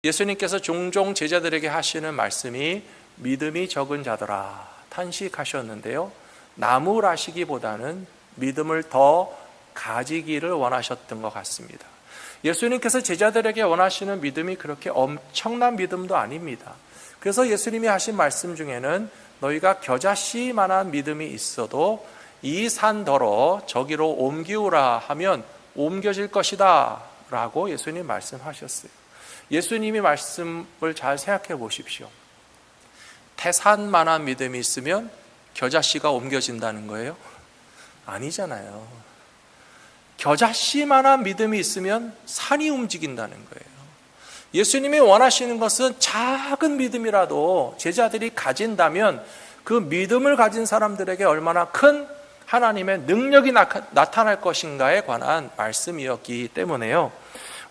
예수님께서 종종 제자들에게 하시는 말씀이 믿음이 적은 자들아 탄식하셨는데요, 나무라시기보다는 믿음을 더 가지기를 원하셨던 것 같습니다. 예수님께서 제자들에게 원하시는 믿음이 그렇게 엄청난 믿음도 아닙니다. 그래서 예수님이 하신 말씀 중에는 너희가 겨자씨만한 믿음이 있어도 이 산더러 저기로 옮기우라 하면 옮겨질 것이다 라고 예수님 말씀하셨어요. 예수님이 말씀을 잘 생각해 보십시오. 태산만한 믿음이 있으면 겨자씨가 옮겨진다는 거예요? 아니잖아요. 겨자씨만한 믿음이 있으면 산이 움직인다는 거예요. 예수님이 원하시는 것은 작은 믿음이라도 제자들이 가진다면 그 믿음을 가진 사람들에게 얼마나 큰 하나님의 능력이 나타날 것인가에 관한 말씀이었기 때문에요.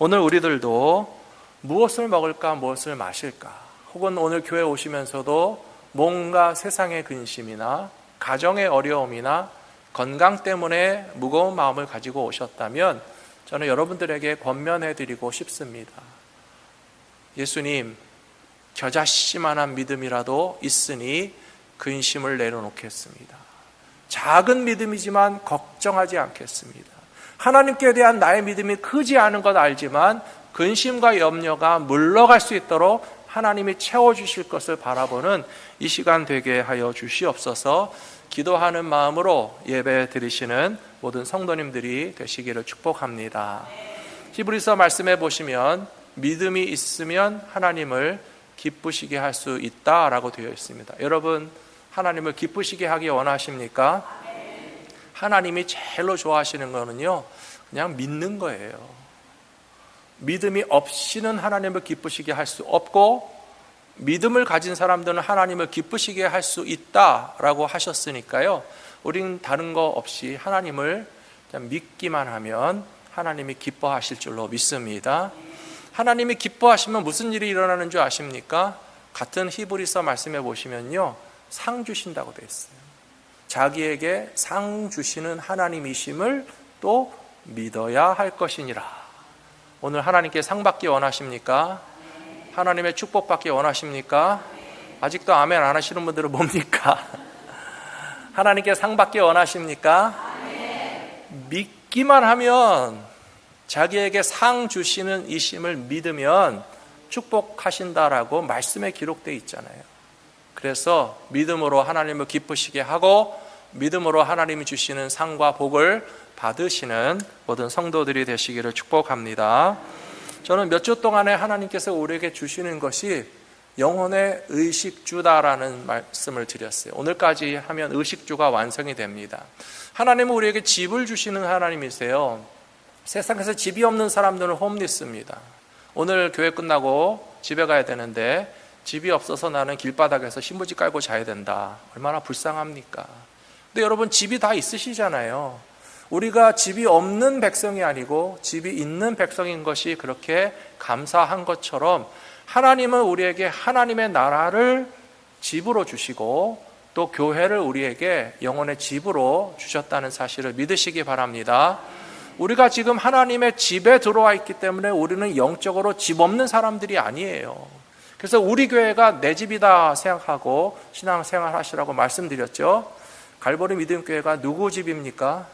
오늘 우리들도 무엇을 먹을까, 무엇을 마실까, 혹은 오늘 교회 오시면서도 뭔가 세상의 근심이나 가정의 어려움이나 건강 때문에 무거운 마음을 가지고 오셨다면 저는 여러분들에게 권면해드리고 싶습니다. 예수님, 겨자씨만한 믿음이라도 있으니 근심을 내려놓겠습니다. 작은 믿음이지만 걱정하지 않겠습니다. 하나님께 대한 나의 믿음이 크지 않은 것 알지만 근심과 염려가 물러갈 수 있도록 하나님이 채워주실 것을 바라보는 이 시간 되게 하여 주시옵소서. 기도하는 마음으로 예배 드리시는 모든 성도님들이 되시기를 축복합니다. 히브리서 말씀해 보시면 믿음이 있으면 하나님을 기쁘시게 할 수 있다라고 되어 있습니다. 여러분, 하나님을 기쁘시게 하기 원하십니까? 하나님이 제일로 좋아하시는 거는요, 그냥 믿는 거예요. 믿음이 없이는 하나님을 기쁘시게 할 수 없고, 믿음을 가진 사람들은 하나님을 기쁘시게 할 수 있다라고 하셨으니까요, 우린 다른 거 없이 하나님을 믿기만 하면 하나님이 기뻐하실 줄로 믿습니다. 하나님이 기뻐하시면 무슨 일이 일어나는 줄 아십니까? 같은 히브리서 말씀해 보시면요, 상 주신다고 되어 있어요. 자기에게 상 주시는 하나님이심을 또 믿어야 할 것이니라. 오늘 하나님께 상 받기 원하십니까? 하나님의 축복 받기 원하십니까? 아직도 아멘 안 하시는 분들은 뭡니까? 하나님께 상 받기 원하십니까? 믿기만 하면, 자기에게 상 주시는 이심을 믿으면 축복하신다라고 말씀에 기록되어 있잖아요. 그래서 믿음으로 하나님을 기쁘시게 하고 믿음으로 하나님이 주시는 상과 복을 받으시는 모든 성도들이 되시기를 축복합니다. 저는 몇 주 동안에 하나님께서 우리에게 주시는 것이 영혼의 의식주다라는 말씀을 드렸어요. 오늘까지 하면 의식주가 완성이 됩니다. 하나님은 우리에게 집을 주시는 하나님이세요. 세상에서 집이 없는 사람들은 홈리스입니다. 오늘 교회 끝나고 집에 가야 되는데 집이 없어서 나는 길바닥에서 신부지 깔고 자야 된다. 얼마나 불쌍합니까? 근데 여러분, 집이 다 있으시잖아요. 우리가 집이 없는 백성이 아니고 집이 있는 백성인 것이 그렇게 감사한 것처럼 하나님은 우리에게 하나님의 나라를 집으로 주시고 또 교회를 우리에게 영혼의 집으로 주셨다는 사실을 믿으시기 바랍니다. 우리가 지금 하나님의 집에 들어와 있기 때문에 우리는 영적으로 집 없는 사람들이 아니에요. 그래서 우리 교회가 내 집이다 생각하고 신앙생활 하시라고 말씀드렸죠. 갈보리 믿음교회가 누구 집입니까?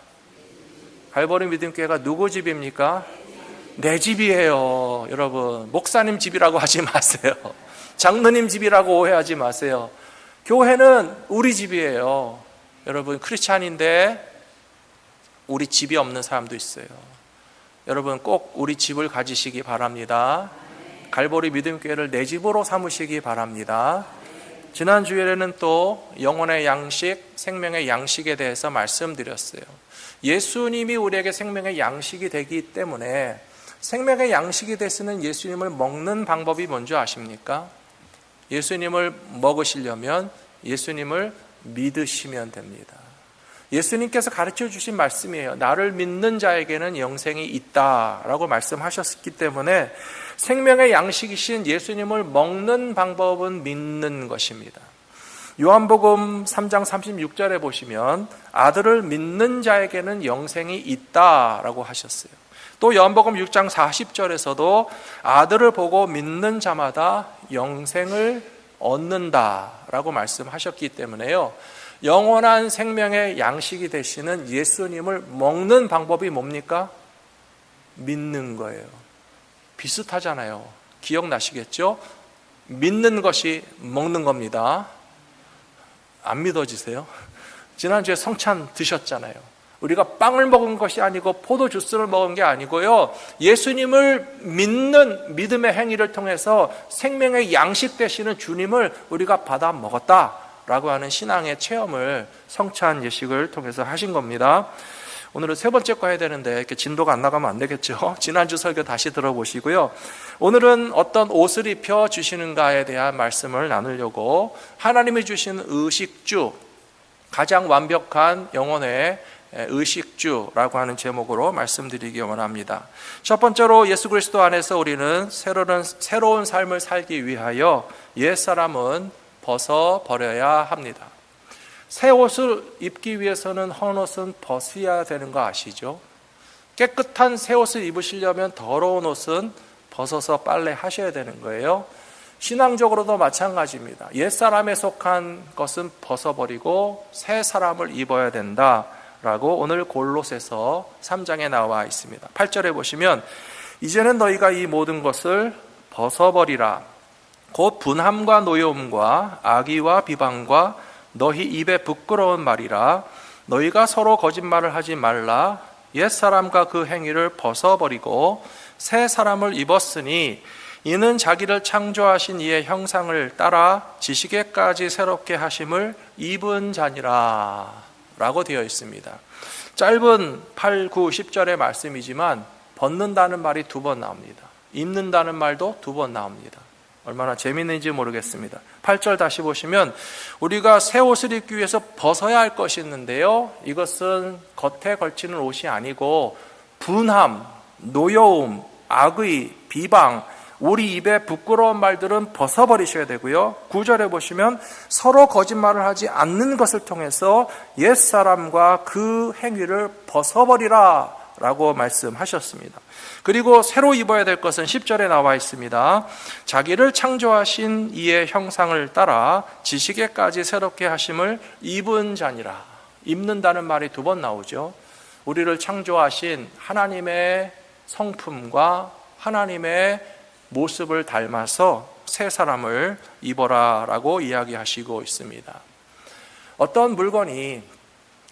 갈보리 믿음교회가 누구 집입니까? 내 집이에요. 여러분, 목사님 집이라고 하지 마세요. 장로님 집이라고 오해하지 마세요. 교회는 우리 집이에요. 여러분, 크리스찬인데 우리 집이 없는 사람도 있어요. 여러분, 꼭 우리 집을 가지시기 바랍니다. 갈보리 믿음교회를 내 집으로 삼으시기 바랍니다. 지난 주일에는 또 영혼의 양식, 생명의 양식에 대해서 말씀드렸어요. 예수님이 우리에게 생명의 양식이 되기 때문에 생명의 양식이 되시는 예수님을 먹는 방법이 뭔지 아십니까? 예수님을 먹으시려면 예수님을 믿으시면 됩니다. 예수님께서 가르쳐 주신 말씀이에요. 나를 믿는 자에게는 영생이 있다라고 말씀하셨기 때문에 생명의 양식이신 예수님을 먹는 방법은 믿는 것입니다. 요한복음 3장 36절에 보시면 아들을 믿는 자에게는 영생이 있다라고 하셨어요. 또 요한복음 6장 40절에서도 아들을 보고 믿는 자마다 영생을 얻는다라고 말씀하셨기 때문에요, 영원한 생명의 양식이 되시는 예수님을 먹는 방법이 뭡니까? 믿는 거예요. 비슷하잖아요. 기억나시겠죠? 믿는 것이 먹는 겁니다. 안 믿어지세요? 지난주에 성찬 드셨잖아요. 우리가 빵을 먹은 것이 아니고 포도주스를 먹은 게 아니고요, 예수님을 믿는 믿음의 행위를 통해서 생명의 양식 되시는 주님을 우리가 받아 먹었다라고 하는 신앙의 체험을 성찬 예식을 통해서 하신 겁니다. 오늘은 세 번째 거 해야 되는데 이렇게 진도가 안 나가면 안 되겠죠. 지난주 설교 다시 들어보시고요. 오늘은 어떤 옷을 입혀 주시는가에 대한 말씀을 나누려고, 하나님이 주신 의식주, 가장 완벽한 영혼의 의식주라고 하는 제목으로 말씀드리기 원합니다. 첫 번째로, 예수 그리스도 안에서 우리는 새로운 삶을 살기 위하여 옛사람은 벗어버려야 합니다. 새 옷을 입기 위해서는 헌 옷은 벗어야 되는 거 아시죠? 깨끗한 새 옷을 입으시려면 더러운 옷은 벗어서 빨래하셔야 되는 거예요. 신앙적으로도 마찬가지입니다. 옛사람에 속한 것은 벗어버리고 새 사람을 입어야 된다라고 오늘 골로새서 3장에 나와 있습니다. 8절에 보시면, 이제는 너희가 이 모든 것을 벗어버리라. 곧 분함과 노여움과 악의와 비방과 너희 입에 부끄러운 말이라. 너희가 서로 거짓말을 하지 말라. 옛사람과 그 행위를 벗어버리고 새 사람을 입었으니 이는 자기를 창조하신 이의 형상을 따라 지식에까지 새롭게 하심을 입은 자니라 라고 되어 있습니다. 짧은 8, 9, 10절의 말씀이지만 벗는다는 말이 2번 나옵니다. 입는다는 말도 2번 나옵니다. 얼마나 재미있는지 모르겠습니다. 8절 다시 보시면, 우리가 새 옷을 입기 위해서 벗어야 할 것이 있는데요, 이것은 겉에 걸치는 옷이 아니고 분함, 노여움, 악의, 비방, 우리 입에 부끄러운 말들은 벗어버리셔야 되고요. 9절에 보시면, 서로 거짓말을 하지 않는 것을 통해서 옛사람과 그 행위를 벗어버리라 라고 말씀하셨습니다. 그리고 새로 입어야 될 것은 10절에 나와 있습니다. 자기를 창조하신 이의 형상을 따라 지식에까지 새롭게 하심을 입은 자니라. 입는다는 말이 2번 나오죠. 우리를 창조하신 하나님의 성품과 하나님의 모습을 닮아서 새 사람을 입어라 라고 이야기하시고 있습니다. 어떤 물건이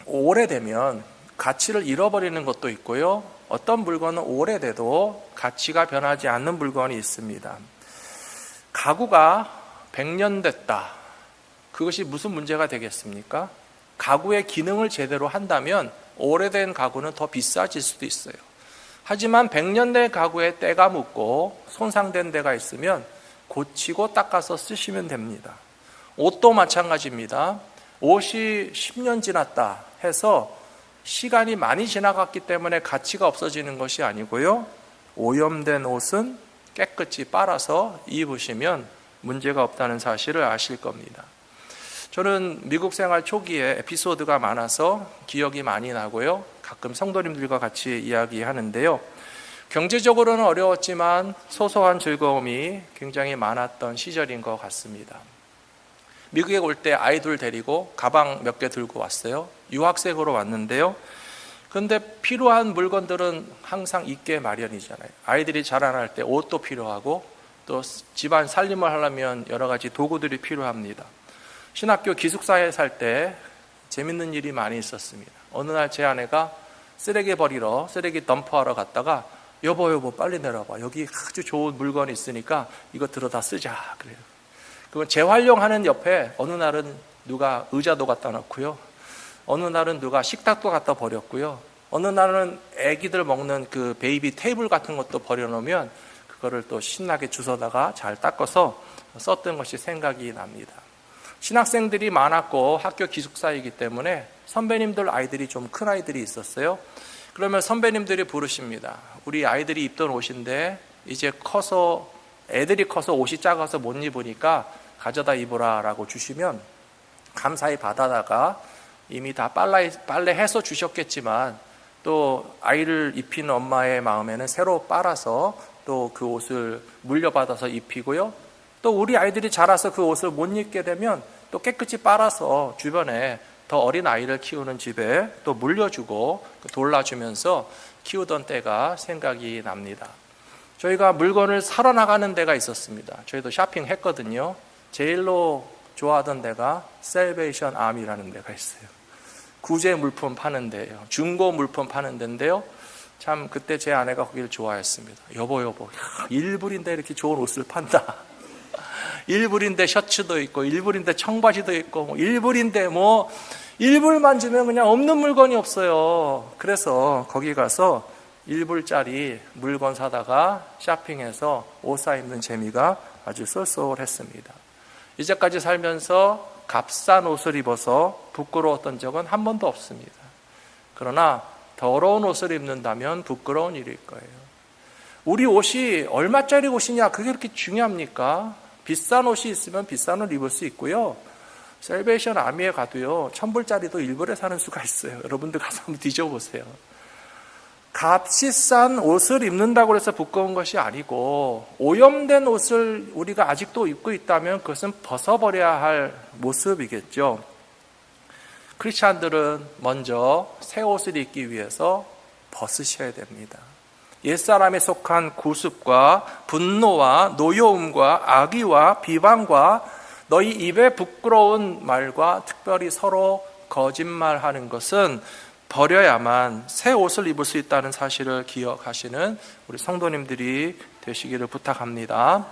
오래되면 가치를 잃어버리는 것도 있고요, 어떤 물건은 오래돼도 가치가 변하지 않는 물건이 있습니다. 가구가 100년 됐다. 그것이 무슨 문제가 되겠습니까? 가구의 기능을 제대로 한다면 오래된 가구는 더 비싸질 수도 있어요. 하지만 100년 된 가구에 때가 묻고 손상된 데가 있으면 고치고 닦아서 쓰시면 됩니다. 옷도 마찬가지입니다. 옷이 10년 지났다 해서 시간이 많이 지나갔기 때문에 가치가 없어지는 것이 아니고요, 오염된 옷은 깨끗이 빨아서 입으시면 문제가 없다는 사실을 아실 겁니다. 저는 미국 생활 초기에 에피소드가 많아서 기억이 많이 나고요, 가끔 성도님들과 같이 이야기하는데요, 경제적으로는 어려웠지만 소소한 즐거움이 굉장히 많았던 시절인 것 같습니다. 미국에 올 때 아이들 데리고 가방 몇 개 들고 왔어요. 유학생으로 왔는데요, 그런데 필요한 물건들은 항상 있게 마련이잖아요. 아이들이 자라날 때 옷도 필요하고 또 집안 살림을 하려면 여러 가지 도구들이 필요합니다. 신학교 기숙사에 살 때 재밌는 일이 많이 있었습니다. 어느 날 제 아내가 쓰레기 버리러 쓰레기 덤프하러 갔다가, 여보 빨리 내려봐, 여기 아주 좋은 물건이 있으니까 이거 들어다 쓰자 그래요. 그건 재활용하는 옆에 어느 날은 누가 의자도 갖다 놓고요, 어느 날은 누가 식탁도 갖다 버렸고요, 어느 날은 애기들 먹는 그 베이비 테이블 같은 것도 버려놓으면 그거를 또 신나게 주워다가 잘 닦아서 썼던 것이 생각이 납니다. 신학생들이 많았고 학교 기숙사이기 때문에 선배님들 아이들이 좀 큰 아이들이 있었어요. 그러면 선배님들이 부르십니다. 우리 아이들이 입던 옷인데 이제 애들이 커서 옷이 작아서 못 입으니까 가져다 입어라 라고 주시면 감사히 받아다가 이미 다 빨래해서 주셨겠지만 또 아이를 입히는 엄마의 마음에는 새로 빨아서 또 그 옷을 물려받아서 입히고요. 또 우리 아이들이 자라서 그 옷을 못 입게 되면 또 깨끗이 빨아서 주변에 더 어린 아이를 키우는 집에 또 물려주고 돌라주면서 키우던 때가 생각이 납니다. 저희가 물건을 사러 나가는 데가 있었습니다. 저희도 쇼핑했거든요. 제일로 좋아하던 데가 셀베이션 아미라는 데가 있어요. 구제 물품 파는 데예요. 중고 물품 파는 데인데요. 참 그때 제 아내가 거기를 좋아했습니다. 여보 1불인데 이렇게 좋은 옷을 판다. 1불인데 셔츠도 있고 1불인데 청바지도 있고 1불인데 1불만 주면 그냥 없는 물건이 없어요. 그래서 거기 가서 1불짜리 물건 사다가 쇼핑해서 옷 사 입는 재미가 아주 쏠쏠했습니다. 이제까지 살면서 값싼 옷을 입어서 부끄러웠던 적은 한 번도 없습니다. 그러나 더러운 옷을 입는다면 부끄러운 일일 거예요. 우리 옷이 얼마짜리 옷이냐, 그게 그렇게 중요합니까? 비싼 옷이 있으면 비싼 옷을 입을 수 있고요. 셀베이션 아미에 가도요, 1,000불짜리도 1불에 사는 수가 있어요. 여러분들 가서 한번 뒤져보세요. 값이 싼 옷을 입는다고 해서 부끄러운 것이 아니고, 오염된 옷을 우리가 아직도 입고 있다면 그것은 벗어버려야 할 모습이겠죠. 크리스찬들은 먼저 새 옷을 입기 위해서 벗으셔야 됩니다. 옛사람에 속한 구습과 분노와 노여움과 악의와 비방과 너희 입에 부끄러운 말과 특별히 서로 거짓말하는 것은 버려야만 새 옷을 입을 수 있다는 사실을 기억하시는 우리 성도님들이 되시기를 부탁합니다.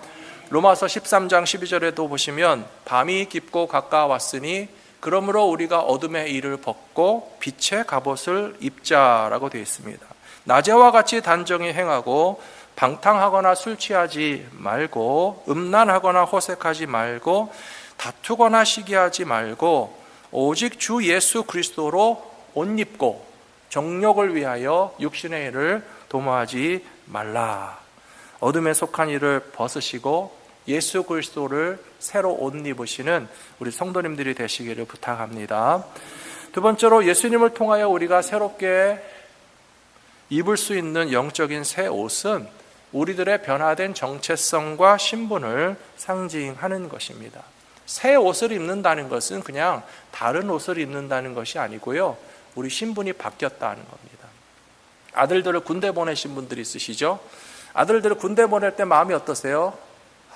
로마서 13장 12절에도 보시면 밤이 깊고 가까웠으니 그러므로 우리가 어둠의 일을 벗고 빛의 갑옷을 입자라고 되어 있습니다. 낮에와 같이 단정히 행하고 방탕하거나 술 취하지 말고 음란하거나 호색하지 말고 다투거나 시기하지 말고 오직 주 예수 그리스도로 옷 입고 정욕을 위하여 육신의 일을 도모하지 말라. 어둠에 속한 일을 벗으시고 예수 그리스도를 새로 옷 입으시는 우리 성도님들이 되시기를 부탁합니다. 두 번째로 예수님을 통하여 우리가 새롭게 입을 수 있는 영적인 새 옷은 우리들의 변화된 정체성과 신분을 상징하는 것입니다. 새 옷을 입는다는 것은 그냥 다른 옷을 입는다는 것이 아니고요, 우리 신분이 바뀌었다는 겁니다. 아들들을 군대 보내신 분들이 있으시죠? 아들들을 군대 보낼 때 마음이 어떠세요?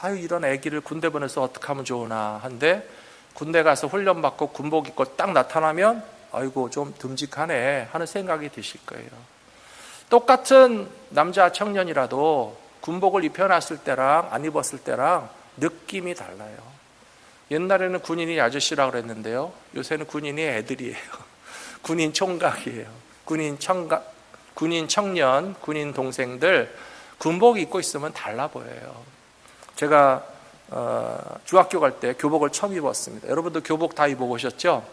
아유, 이런 애기를 군대 보내서 어떻게 하면 좋으나 한데, 군대 가서 훈련받고 군복 입고 딱 나타나면 아이고 좀 듬직하네 하는 생각이 드실 거예요. 똑같은 남자 청년이라도 군복을 입혀놨을 때랑 안 입었을 때랑 느낌이 달라요. 옛날에는 군인이 아저씨라고 그랬는데요, 요새는 군인이 애들이에요. 군인 총각이에요. 군인 청년, 군인 동생들 군복 입고 있으면 달라 보여요. 제가 중학교 갈 때 교복을 처음 입었습니다. 여러분도 교복 다 입어보셨죠?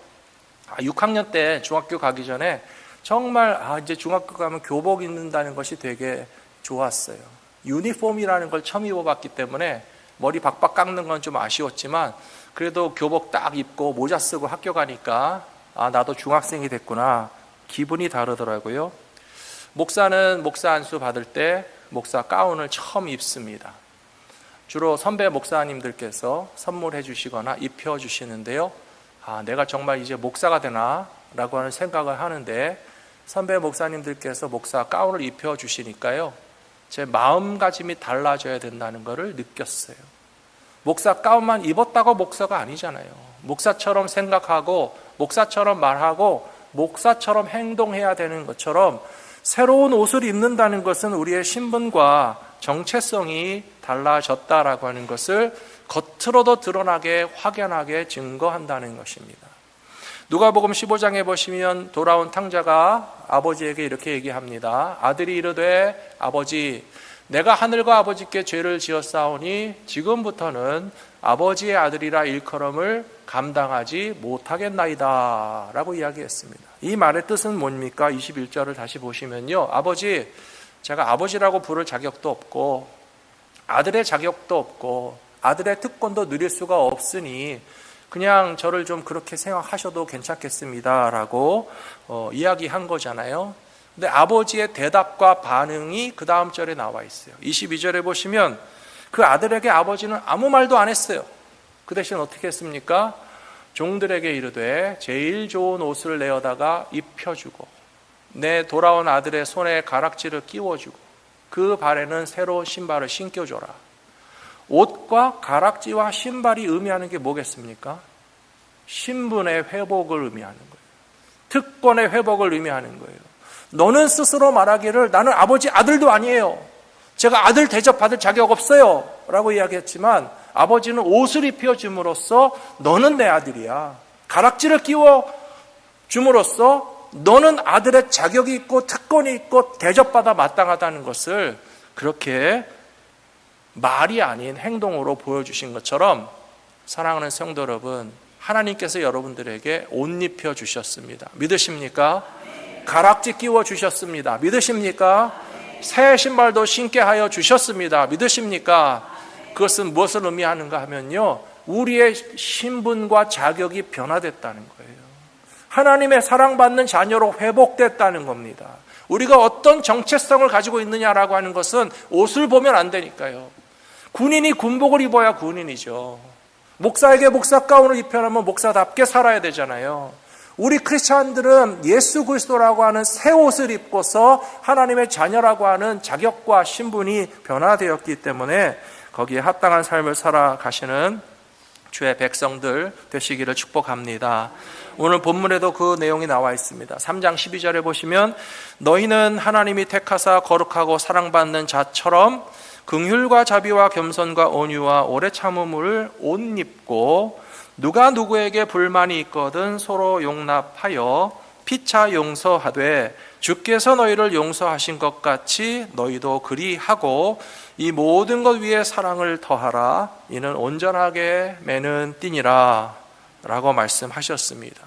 6학년 때 중학교 가기 전에 정말 이제 중학교 가면 교복 입는다는 것이 되게 좋았어요. 유니폼이라는 걸 처음 입어봤기 때문에 머리 박박 깎는 건 좀 아쉬웠지만 그래도 교복 딱 입고 모자 쓰고 학교 가니까 나도 중학생이 됐구나, 기분이 다르더라고요. 목사는 목사 안수 받을 때 목사 가운을 처음 입습니다. 주로 선배 목사님들께서 선물해 주시거나 입혀 주시는데요, 내가 정말 이제 목사가 되나 라고 하는 생각을 하는데, 선배 목사님들께서 목사 가운을 입혀 주시니까요, 제 마음가짐이 달라져야 된다는 것을 느꼈어요. 목사 가운만 입었다고 목사가 아니잖아요. 목사처럼 생각하고 목사처럼 말하고 목사처럼 행동해야 되는 것처럼 새로운 옷을 입는다는 것은 우리의 신분과 정체성이 달라졌다라고 하는 것을 겉으로도 드러나게 확연하게 증거한다는 것입니다. 누가복음 15장에 보시면 돌아온 탕자가 아버지에게 이렇게 얘기합니다. 아들이 이르되 아버지, 내가 하늘과 아버지께 죄를 지었사오니 지금부터는 아버지의 아들이라 일컬음을 감당하지 못하겠나이다 라고 이야기했습니다. 이 말의 뜻은 뭡니까? 21절을 다시 보시면요, 아버지, 제가 아버지라고 부를 자격도 없고 아들의 자격도 없고 아들의 특권도 누릴 수가 없으니 그냥 저를 좀 그렇게 생각하셔도 괜찮겠습니다 라고 이야기한 거잖아요. 근데 아버지의 대답과 반응이 그 다음 절에 나와 있어요. 22절에 보시면 그 아들에게 아버지는 아무 말도 안 했어요. 그 대신 어떻게 했습니까? 종들에게 이르되 제일 좋은 옷을 내어다가 입혀주고 내 돌아온 아들의 손에 가락지를 끼워주고 그 발에는 새로운 신발을 신겨줘라. 옷과 가락지와 신발이 의미하는 게 뭐겠습니까? 신분의 회복을 의미하는 거예요. 특권의 회복을 의미하는 거예요. 너는 스스로 말하기를 나는 아버지 아들도 아니에요. 제가 아들 대접받을 자격 없어요 라고 이야기했지만 아버지는 옷을 입혀줌으로써 너는 내 아들이야. 가락지를 끼워줌으로써 너는 아들의 자격이 있고 특권이 있고 대접받아 마땅하다는 것을 그렇게 말이 아닌 행동으로 보여주신 것처럼 사랑하는 성도 여러분, 하나님께서 여러분들에게 옷 입혀 주셨습니다. 믿으십니까? 가락지 끼워 주셨습니다. 믿으십니까? 새 신발도 신게 하여 주셨습니다. 믿으십니까? 그것은 무엇을 의미하는가 하면요, 우리의 신분과 자격이 변화됐다는 거예요. 하나님의 사랑받는 자녀로 회복됐다는 겁니다. 우리가 어떤 정체성을 가지고 있느냐라고 하는 것은 옷을 보면 안 되니까요. 군인이 군복을 입어야 군인이죠. 목사에게 목사 가운을 입혀놓으면 목사답게 살아야 되잖아요. 우리 크리스찬들은 예수 그리스도라고 하는 새 옷을 입고서 하나님의 자녀라고 하는 자격과 신분이 변화되었기 때문에 거기에 합당한 삶을 살아가시는 주의 백성들 되시기를 축복합니다. 오늘 본문에도 그 내용이 나와 있습니다. 3장 12절에 보시면 너희는 하나님이 택하사 거룩하고 사랑받는 자처럼 긍휼과 자비와 겸손과 온유와 오래 참음을 옷 입고 누가 누구에게 불만이 있거든 서로 용납하여 피차 용서하되 주께서 너희를 용서하신 것 같이 너희도 그리하고 이 모든 것 위에 사랑을 더하라. 이는 온전하게 매는 띠니라 라고 말씀하셨습니다.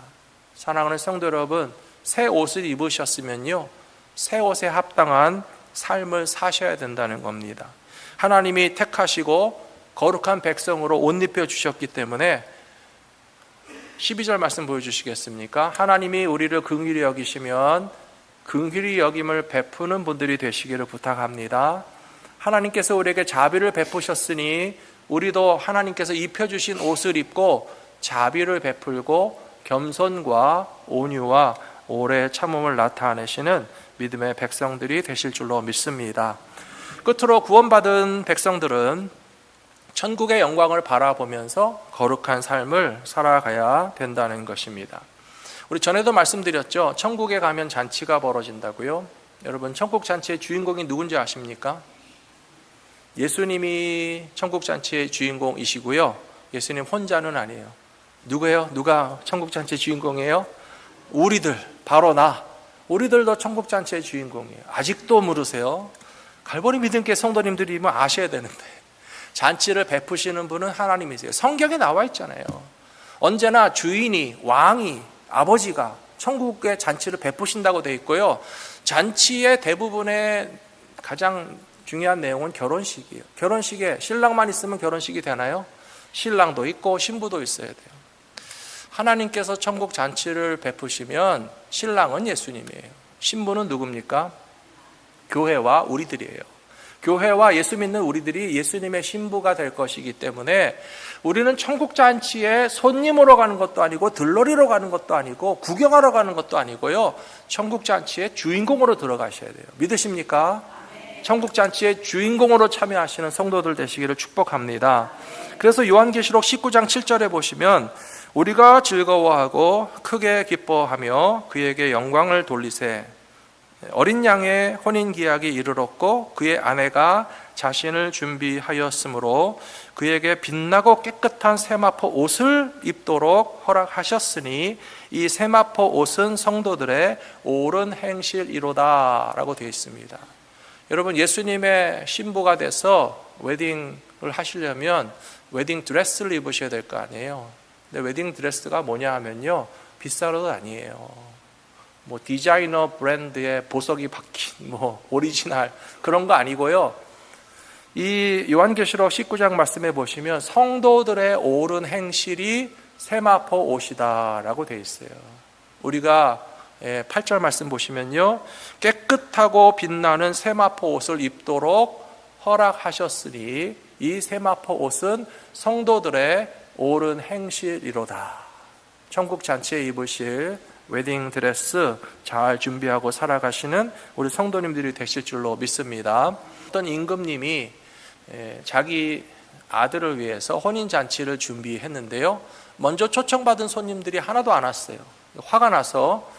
사랑하는 성도 여러분, 새 옷을 입으셨으면요, 새 옷에 합당한 삶을 사셔야 된다는 겁니다. 하나님이 택하시고 거룩한 백성으로 옷 입혀 주셨기 때문에 12절 말씀 보여주시겠습니까? 하나님이 우리를 긍휼히 여기시면 긍휼히 여김을 베푸는 분들이 되시기를 부탁합니다. 하나님께서 우리에게 자비를 베푸셨으니 우리도 하나님께서 입혀주신 옷을 입고 자비를 베풀고 겸손과 온유와 오래 참음을 나타내시는 믿음의 백성들이 되실 줄로 믿습니다. 끝으로 구원받은 백성들은 천국의 영광을 바라보면서 거룩한 삶을 살아가야 된다는 것입니다. 우리 전에도 말씀드렸죠. 천국에 가면 잔치가 벌어진다고요. 여러분, 천국 잔치의 주인공이 누군지 아십니까? 예수님이 천국 잔치의 주인공이시고요. 예수님 혼자는 아니에요. 누구예요? 누가 천국 잔치의 주인공이에요? 우리들, 바로 나. 우리들도 천국 잔치의 주인공이에요. 아직도 모르세요? 갈보리 믿음교회 성도님들이 아셔야 되는데, 잔치를 베푸시는 분은 하나님이세요. 성경에 나와 있잖아요. 언제나 주인이, 왕이, 아버지가 천국의 잔치를 베푸신다고 되어 있고요. 잔치의 대부분의 가장 중요한 내용은 결혼식이에요. 결혼식에 신랑만 있으면 결혼식이 되나요? 신랑도 있고 신부도 있어야 돼요. 하나님께서 천국 잔치를 베푸시면 신랑은 예수님이에요. 신부는 누굽니까? 교회와 우리들이에요. 교회와 예수 믿는 우리들이 예수님의 신부가 될 것이기 때문에 우리는 천국 잔치에 손님으로 가는 것도 아니고 들러리로 가는 것도 아니고 구경하러 가는 것도 아니고요. 천국 잔치의 주인공으로 들어가셔야 돼요. 믿으십니까? 천국 잔치의 주인공으로 참여하시는 성도들 되시기를 축복합니다. 그래서 요한계시록 19장 7절에 보시면 우리가 즐거워하고 크게 기뻐하며 그에게 영광을 돌리세. 어린 양의 혼인기약이 이르렀고 그의 아내가 자신을 준비하였으므로 그에게 빛나고 깨끗한 세마포 옷을 입도록 허락하셨으니 이 세마포 옷은 성도들의 옳은 행실이로다 라고 되어 있습니다. 여러분, 예수님의 신부가 돼서 웨딩을 하시려면 웨딩 드레스를 입으셔야 될 거 아니에요. 근데 웨딩 드레스가 뭐냐 하면요, 비싼 옷 아니에요. 디자이너 브랜드의 보석이 박힌 오리지널 그런 거 아니고요. 이 요한계시록 19장 말씀에 보시면 성도들의 옳은 행실이 세마포 옷이다 라고 되어 있어요. 우리가 8절 말씀 보시면요, 깨끗하고 빛나는 세마포 옷을 입도록 허락하셨으니 이 세마포 옷은 성도들의 옳은 행실이로다. 천국 잔치에 입으실 웨딩 드레스 잘 준비하고 살아가시는 우리 성도님들이 되실 줄로 믿습니다. 어떤 임금님이 자기 아들을 위해서 혼인잔치를 준비했는데요, 먼저 초청받은 손님들이 하나도 안 왔어요. 화가 나서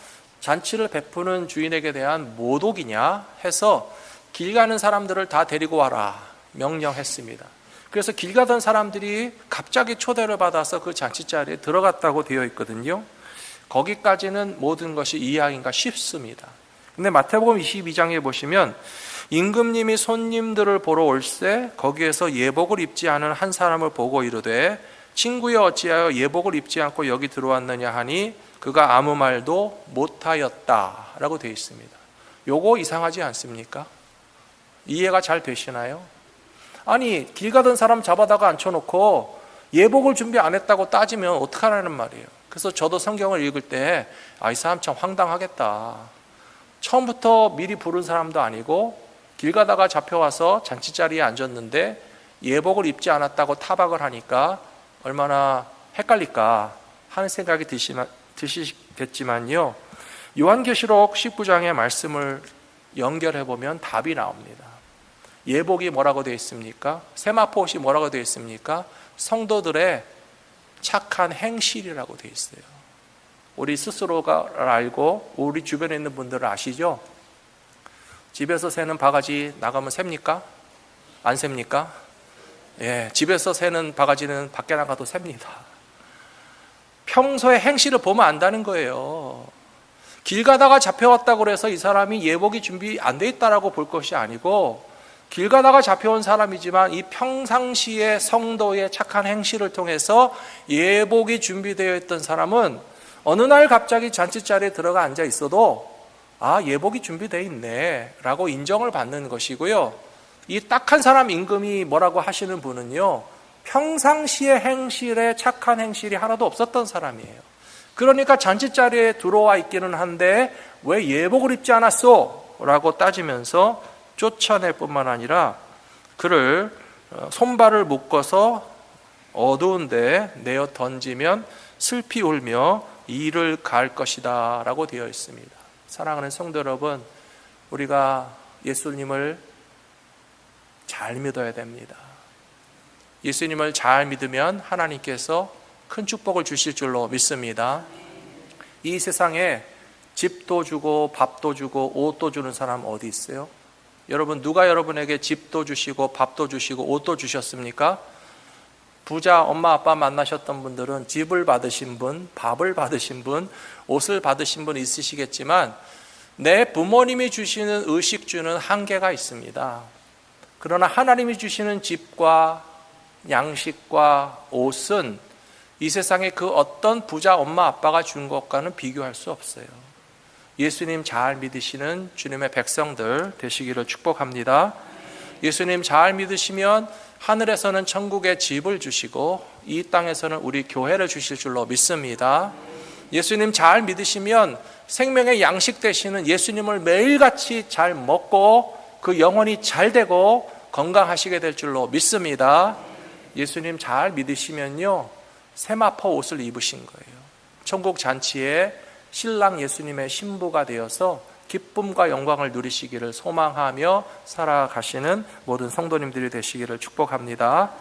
잔치를 베푸는 주인에게 대한 모독이냐 해서 길 가는 사람들을 다 데리고 와라 명령했습니다. 그래서 길 가던 사람들이 갑자기 초대를 받아서 그 잔치자리에 들어갔다고 되어 있거든요. 거기까지는 모든 것이 이해하기가 쉽습니다. 근데 마태복음 22장에 보시면 임금님이 손님들을 보러 올세 거기에서 예복을 입지 않은 한 사람을 보고 이르되 친구여 어찌하여 예복을 입지 않고 여기 들어왔느냐 하니 그가 아무 말도 못하였다 라고 되어 있습니다. 요거 이상하지 않습니까? 이해가 잘 되시나요? 아니, 길 가던 사람 잡아다가 앉혀놓고 예복을 준비 안 했다고 따지면 어떡하라는 말이에요. 그래서 저도 성경을 읽을 때 이 사람 참 황당하겠다. 처음부터 미리 부른 사람도 아니고 길 가다가 잡혀와서 잔치자리에 앉았는데 예복을 입지 않았다고 타박을 하니까 얼마나 헷갈릴까 하는 생각이 드시겠지만요, 요한계시록 19장의 말씀을 연결해보면 답이 나옵니다. 예복이 뭐라고 되어 있습니까? 세마포 옷이 뭐라고 되어 있습니까? 성도들의 착한 행실이라고 되어 있어요. 우리 스스로가 알고 우리 주변에 있는 분들은 아시죠? 집에서 새는 바가지 나가면 셉니까? 안 셉니까? 예, 집에서 새는 바가지는 밖에 나가도 셉니다. 평소에 행실을 보면 안다는 거예요. 길 가다가 잡혀왔다고 해서 이 사람이 예복이 준비 안 돼 있다라고 볼 것이 아니고, 길 가다가 잡혀온 사람이지만 이 평상시의 성도의 착한 행실을 통해서 예복이 준비되어 있던 사람은 어느 날 갑자기 잔치자리에 들어가 앉아 있어도 예복이 준비되어 있네 라고 인정을 받는 것이고요, 이 딱한 사람 임금이 뭐라고 하시는 분은요, 평상시의 행실에 착한 행실이 하나도 없었던 사람이에요. 그러니까 잔치자리에 들어와 있기는 한데 왜 예복을 입지 않았소? 라고 따지면서 쫓아낼 뿐만 아니라 그를 손발을 묶어서 어두운 데 내어 던지면 슬피 울며 이를 갈 것이다 라고 되어 있습니다. 사랑하는 성도 여러분, 우리가 예수님을 잘 믿어야 됩니다. 예수님을 잘 믿으면 하나님께서 큰 축복을 주실 줄로 믿습니다. 이 세상에 집도 주고 밥도 주고 옷도 주는 사람 어디 있어요? 여러분, 누가 여러분에게 집도 주시고 밥도 주시고 옷도 주셨습니까? 부자 엄마 아빠 만나셨던 분들은 집을 받으신 분, 밥을 받으신 분, 옷을 받으신 분 있으시겠지만 내 부모님이 주시는 의식주는 한계가 있습니다. 그러나 하나님이 주시는 집과 양식과 옷은 이 세상에 그 어떤 부자 엄마 아빠가 준 것과는 비교할 수 없어요. 예수님 잘 믿으시는 주님의 백성들 되시기를 축복합니다. 예수님 잘 믿으시면 하늘에서는 천국의 집을 주시고 이 땅에서는 우리 교회를 주실 줄로 믿습니다. 예수님 잘 믿으시면 생명의 양식 되시는 예수님을 매일같이 잘 먹고 그 영혼이 잘 되고 건강하시게 될 줄로 믿습니다. 예수님 잘 믿으시면요, 세마포 옷을 입으신 거예요. 천국 잔치에 신랑 예수님의 신부가 되어서 기쁨과 영광을 누리시기를 소망하며 살아가시는 모든 성도님들이 되시기를 축복합니다.